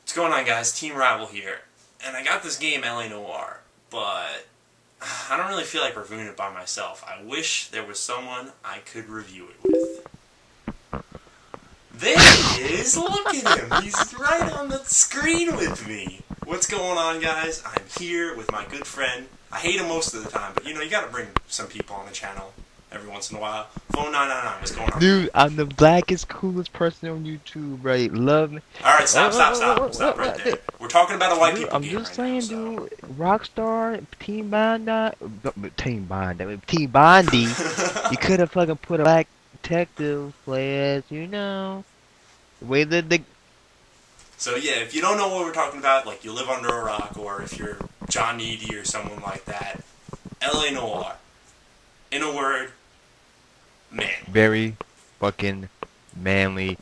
What's going on, guys? Team Rival here. And I got this game, LA Noire, but I don't really feel like reviewing it by myself. I wish there was someone I could review it with. There he is! Look at him! He's right on the screen with me! What's going on, guys? I'm here with my good friend. I hate him most of the time, but you know, you gotta bring some people on the channel every once in a while. Phone 999, what's going on? Dude, I'm the blackest, coolest person on YouTube, right? Love me. Alright, stop right there. We're talking about a white people I'm game just right saying, now, dude. Rockstar, Team Bondi. You could have fucking put a black detective play as, you know. The way that the. So yeah, if you don't know what we're talking about, like you live under a rock, or if you're John Needy or someone like that, LA Noire. In a word, man. Very fucking manly.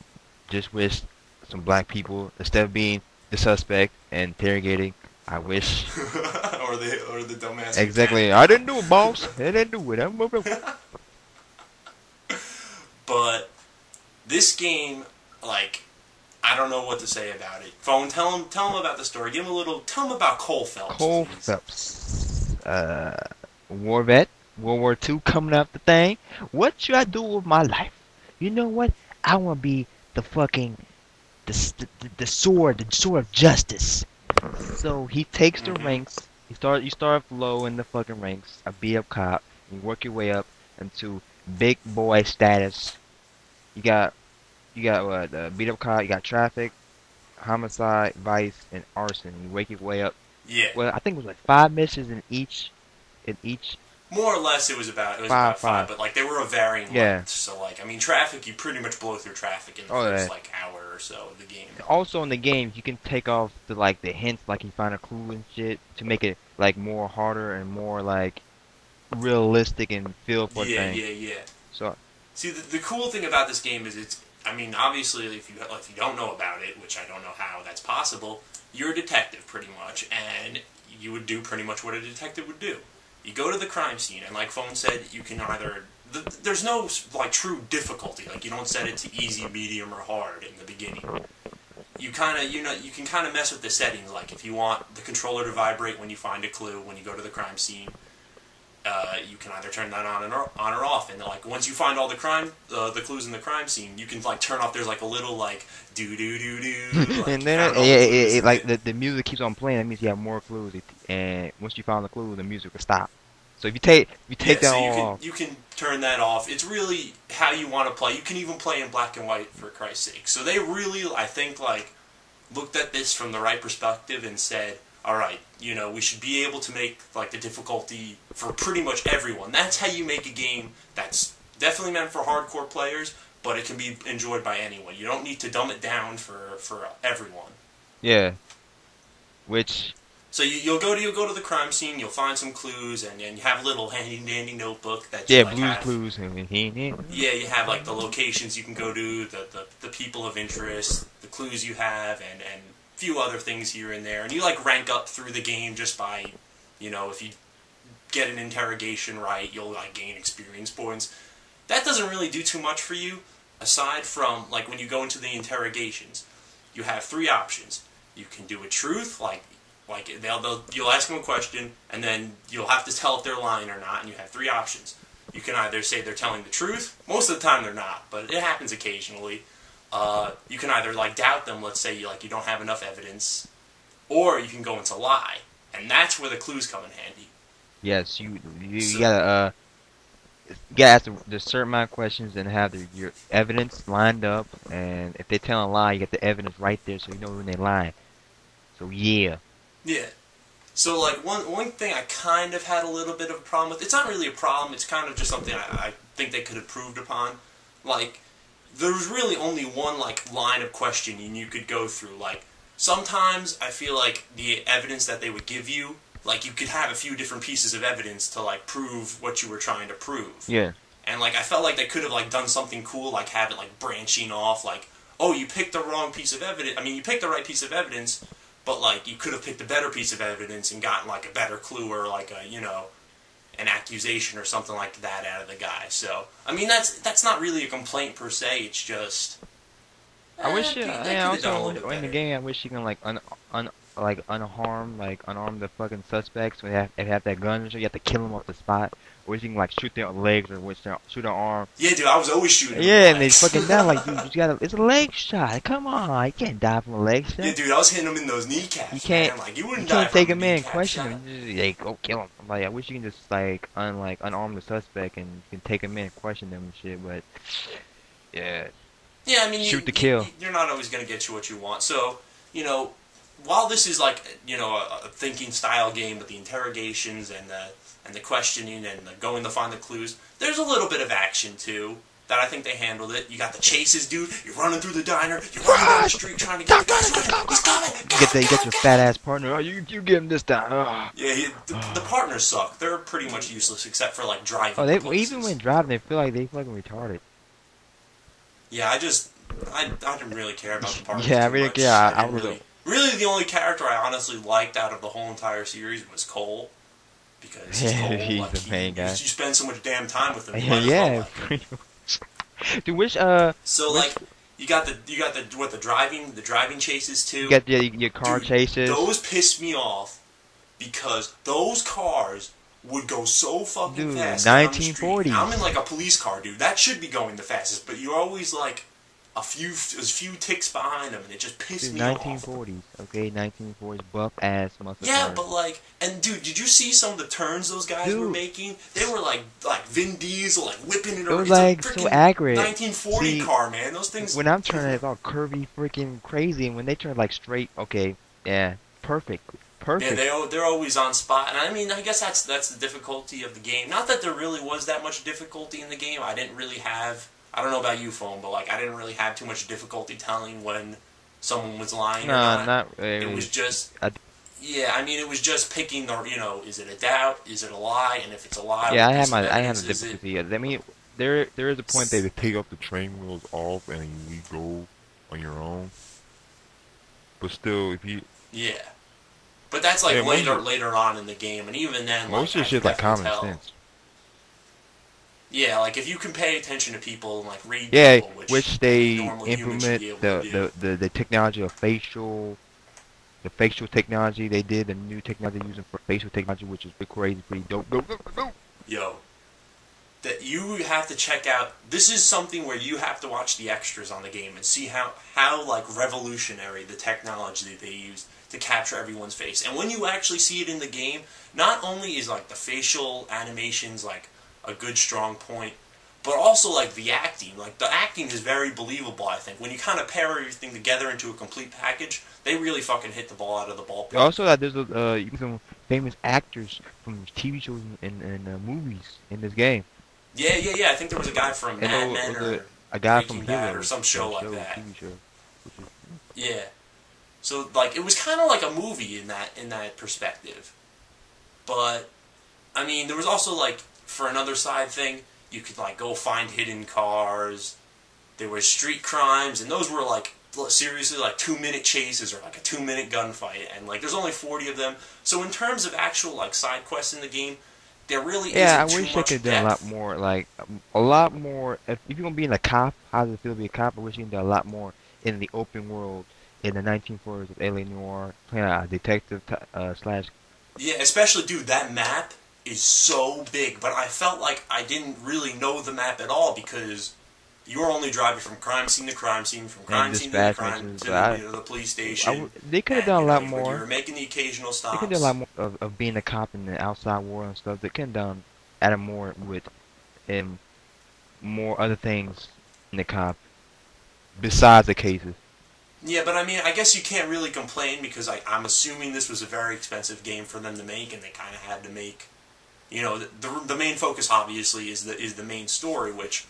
Just wish some black people, instead of being the suspect and interrogating, I wish. or the dumbass. Exactly. I didn't do it, boss. I didn't do it. But this game, like, I don't know what to say about it. Phone, tell him about the story. Give him a little. Tell him about Cole Phelps. Cole Phelps, war vet, World War II, coming up the thing. What should I do with my life? You know what? I want to be the fucking the sword of justice. So he takes the ranks. You start off low in the fucking ranks, a beat up cop. You work your way up into big boy status. You got what? Beat up cop. You got traffic, homicide, vice, and arson. You work your way up. Yeah. Well, I think it was like 5 missions in each. More or less, it was about five, but like they were of varying lengths. So like, I mean, traffic, you pretty much blow through traffic in the first like hour or so of the game. Also in the game, you can take off the hints, like you find a clue and shit, to make it like more harder and more like realistic and feel for things. Yeah. So see, the cool thing about this game is it's. I mean, obviously, if you don't know about it, which I don't know how that's possible, you're a detective pretty much, and you would do pretty much what a detective would do. You go to the crime scene, and like Phone said, you can either... There's no, like, true difficulty. Like, you don't set it to easy, medium, or hard in the beginning. You kind of, you can kind of mess with the settings. Like, if you want the controller to vibrate when you find a clue, when you go to the crime scene, you can either turn that on or off. And, like, once you find all the clues in the crime scene, you can, like, turn off, there's, like, a little, like, do-do-do-do. Like, and then, like, the music keeps on playing. That means you have more clues. And once you found the clue, the music will stop. So if you take that off, you can turn that off. It's really how you want to play. You can even play in black and white, for Christ's sake. So they really, I think, like, looked at this from the right perspective and said, all right, you know, we should be able to make like the difficulty for pretty much everyone. That's how you make a game that's definitely meant for hardcore players, but it can be enjoyed by anyone. You don't need to dumb it down for everyone. Yeah. Which. So you'll go to the crime scene. You'll find some clues, and you have a little handy dandy notebook that you like, Blues Clues. Yeah, you have like the locations you can go to, the people of interest, the clues you have, and a few other things here and there. And you like rank up through the game just by, you know, if you get an interrogation right, you'll like gain experience points. That doesn't really do too much for you, aside from like when you go into the interrogations. You have 3 options. You can do a truth, like you'll ask them a question, and then you'll have to tell if they're lying or not, and you have 3 options. You can either say they're telling the truth. Most of the time they're not, but it happens occasionally. You can either like doubt them, let's say you don't have enough evidence, or you can go into lie, and that's where the clues come in handy. Yes, you gotta ask the certain amount of questions and have your evidence lined up, and if they tell a lie, you get the evidence right there, so you know when they lie. So yeah. Yeah. So, like, one thing I kind of had a little bit of a problem with, it's not really a problem, it's kind of just something I think they could have improved upon. Like, there was really only one, like, line of questioning you could go through. Like, sometimes I feel like the evidence that they would give you, like, you could have a few different pieces of evidence to, like, prove what you were trying to prove. Yeah. And, like, I felt like they could have, like, done something cool, like, have it, like, branching off, like, oh, you picked the wrong piece of evidence. I mean, you picked the right piece of evidence, but, like, you could have picked a better piece of evidence and gotten, like, a better clue or, like, a, you know, an accusation or something like that out of the guy. So, I mean, that's not really a complaint per se. It's just, I wish They yeah, could have done a also little bit in the better. game I wish you can like unarm the fucking suspects when they have that gun, so you have to kill them off the spot. Or you can like shoot their legs or shoot their arm. Yeah, dude, I was always shooting them in the Yeah, and they legs. fucking down like, dude, you gotta. It's a leg shot. Come on, you can't die from a leg Yeah, shot. dude, I was hitting them in those You kneecaps, can't. man. Like, you You wouldn't die can't take from a him in and kneecap question shot. him. You just, like, go kill him. Like, I wish you can just unarm the suspect and you can take him in and question them and shit. But yeah, Yeah, I mean, shoot to kill. you're not always going to get you what you want. So, while this is like, a thinking style game with the interrogations and the questioning and the going to find the clues, there's a little bit of action too. That I think they handled it. You got the chases, dude. You're running through the diner. You're running down the street trying to get the guy. He's coming. You get your fat ass partner. Oh, you get him this time. Oh. Yeah, the partners suck. They're pretty much useless except for like driving. Oh, they places. even when driving, they feel like they fucking retarded. Yeah, I didn't really care about the partners. Yeah, I too really much. care. I didn't was really the only character I honestly liked out of the whole entire series was Cole. Because he's Cole, He's like, the main guy. You spend so much damn time with him. You Yeah, might as well yeah. like him. Pretty much. Dude, which So which, like you got the driving chases too. you got your car Dude, chases. Those pissed me off because those cars would go so fucking Dude, fast down the 1940s. street. I'm in like a police car, dude. That should be going the fastest, but you're always like a few ticks behind them, and it just pissed Dude, me 1940s, okay, 1940s buff ass muscle Yeah, cars. but like, and dude, did you see some of the turns those guys were Dude. making? They were like Vin Diesel, like whipping it It around. was It's like a so freaking accurate. 1940 See, car, man. Those things. When I'm turning, it's all curvy, freaking crazy, and when they turn like straight, okay, yeah, perfect, Yeah, perfect. they're always on spot, and I mean, I guess that's the difficulty of the game. Not that there really was that much difficulty in the game. I didn't really have. I don't know about you, phone, but like I didn't really have too much difficulty telling when someone was lying or No, not. not really. It was just. I- Yeah, I mean, it was just picking the. Is it a doubt? Is it a lie? And if it's a lie, Yeah, what I piece of had evidence a is it? difficulty. I mean, there is a point that They take off the train wheels off and you go on your own. But still, if you Yeah, but that's like Yeah, most later on in the game, and even then, most like, of the shit's like definitely common tell. sense. Yeah, like if you can pay attention to people and like read yeah, people, which they normal humans should implement be able to do. the technology of the facial technology they did, the new technology using for facial technology, which is pretty crazy, pretty dope. Yo, that you have to check out. This is something where you have to watch the extras on the game and see how like revolutionary the technology that they used to capture everyone's face. And when you actually see it in the game, not only is like the facial animations like a good strong point, but also like the acting. Like the acting is very believable, I think. When you kind of pair everything together into a complete package, they really fucking hit the ball out of the ballpark. Also, there's some famous actors from TV shows and movies in this game. Yeah. I think there was a guy from And Mad Men or a guy Breaking from Bad Hero or some show like that. TV show. Yeah. So like it was kind of like a movie in that perspective. But I mean, there was also like for another side thing, you could like go find hidden cars. There were street crimes, and those were like seriously like 2-minute chases or like a 2-minute gunfight, and like there's only 40 of them. So in terms of actual like side quests in the game, there really Yeah, I isn't too wish they much could have done a lot depth. more, like a lot more. If you're gonna be in a cop, how does it feel to be a cop? I wish you could do a lot more in the open world in the 1940s of LA Noire, playing a detective slash. Yeah, especially dude, that map is so big, but I felt like I didn't really know the map at all because you were only driving from crime scene to crime scene, from crime scene to dispatch crime missions, to but the police station. They could have And, done a lot when more. you were making the occasional They stops. could do a lot more of being a cop in the outside world and stuff. They could have done added more with more other things in the cop besides the cases. Yeah, but I mean, I guess you can't really complain because I'm assuming this was a very expensive game for them to make, and they kind of had to make. The main focus obviously is the main story, which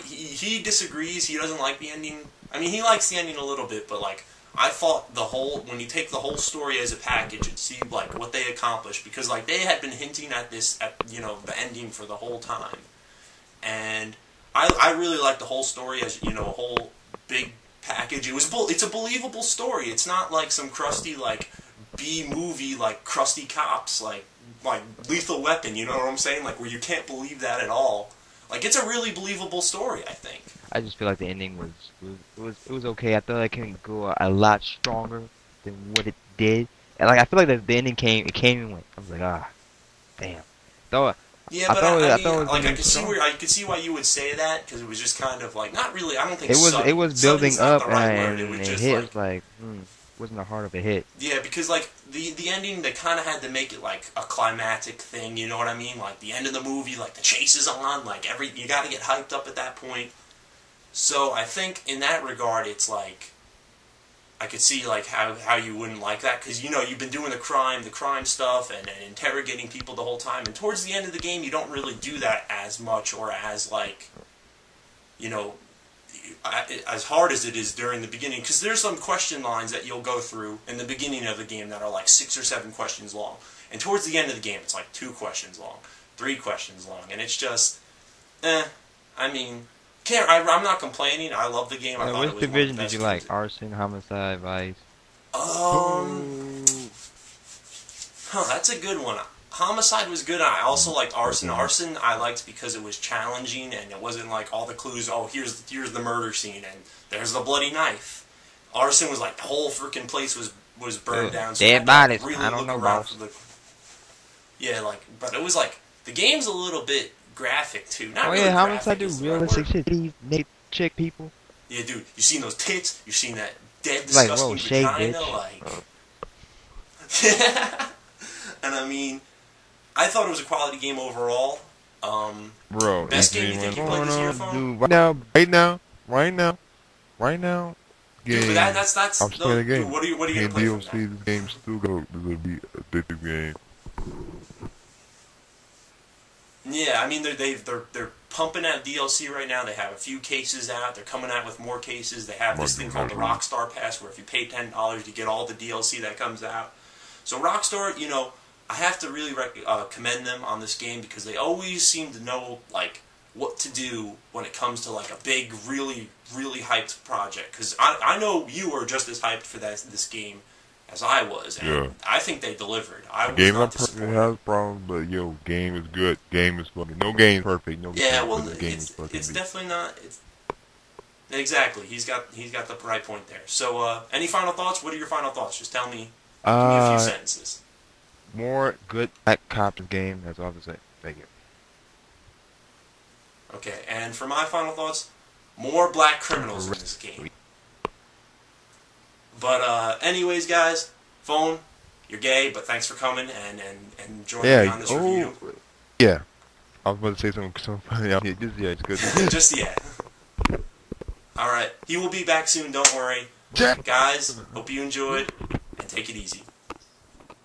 he disagrees. He doesn't like the ending. I mean, he likes the ending a little bit, but like I thought when you take the whole story as a package, it seemed like what they accomplished because like they had been hinting at this the ending for the whole time, and I really like the whole story as a whole big package. It's a believable story. It's not like some crusty like B movie like crusty cops like Lethal Weapon. You know what I'm saying? Like where you can't believe that at all. Like, it's a really believable story, I think. I just feel like the ending was okay. I thought it could go a lot stronger than what it did. And like I feel like the ending came and went. I was like, damn. Though Yeah, I but thought I it mean, was like, gonna be strong. I could see why you would say that, because it was just kind of like, not really, I don't think It was building sudden's not up the right and word. It was it just hit like wasn't the heart of a hit. yeah, because like the ending, they kind of had to make it like a climactic thing. You know what I mean? Like the end of the movie, like the chase is on, like you got to get hyped up at that point. So I think in that regard, it's like I could see like how you wouldn't like that, because you know you've been doing the crime stuff and interrogating people the whole time, and towards the end of the game, you don't really do that as much or as like, you know, as hard as it is during the beginning, because there's some question lines that you'll go through in the beginning of the game that are like 6 or 7 questions long, and towards the end of the game it's like 2 questions long, 3 questions long, and it's just, I mean, I'm not complaining. I love the game. I thought it Which was division one of the did you best like? Arson, homicide, vice? That's a good one. Homicide was good. I also liked Arson. Arson I liked because it was challenging and it wasn't like all the clues. Oh, here's the murder scene and there's the bloody knife. Arson was like the whole freaking place was burned down. So dead bodies. Really I don't know, around boss. for the, yeah, like, but it was like the game's a little bit graphic too. Not Oh really yeah, graphic homicide do is the right realistic word. shit. These naked chick people. Yeah, dude, you seen those tits? You seen that dead, Like, disgusting whoa, shade, vagina? bitch. Like, and I mean, I thought it was a quality game overall. Bro, Best game you think you played this year, Phone? Dude, right now. Dude, but that's I'm playing the game. Dude, what are you gonna play from that? DLC, this game's still going to be a addictive game. Yeah, I mean they're pumping out DLC right now. They have a few cases out. They're coming out with more cases. They have this thing called the Rockstar Pass, where if you pay $10, you get all the DLC that comes out. So Rockstar, you know, I have to really commend them on this game, because they always seem to know like what to do when it comes to like a big, really, really hyped project. Because I know you are just as hyped for this game as I was, and Yeah. I think they delivered. I was Game not not perfect, disappointed. has problems, but yo, game is good. Game is fucking. No game's perfect. No Yeah, game, well, but the game is fucking. it's definitely not. Exactly. He's got the right point there. So, any final thoughts? What are your final thoughts? Just tell me. Give me a few sentences. More good Black Cops game. That's all I have to say. Thank you. Okay, and for my final thoughts, more black criminals in this game. But anyways, guys, Phone, you're gay, but thanks for coming and joining me on this review. Yeah. I was about to say something funny. Yeah, it's good. Just yeah. All right, he will be back soon. Don't worry, Jack. guys. Hope you enjoyed, and take it easy.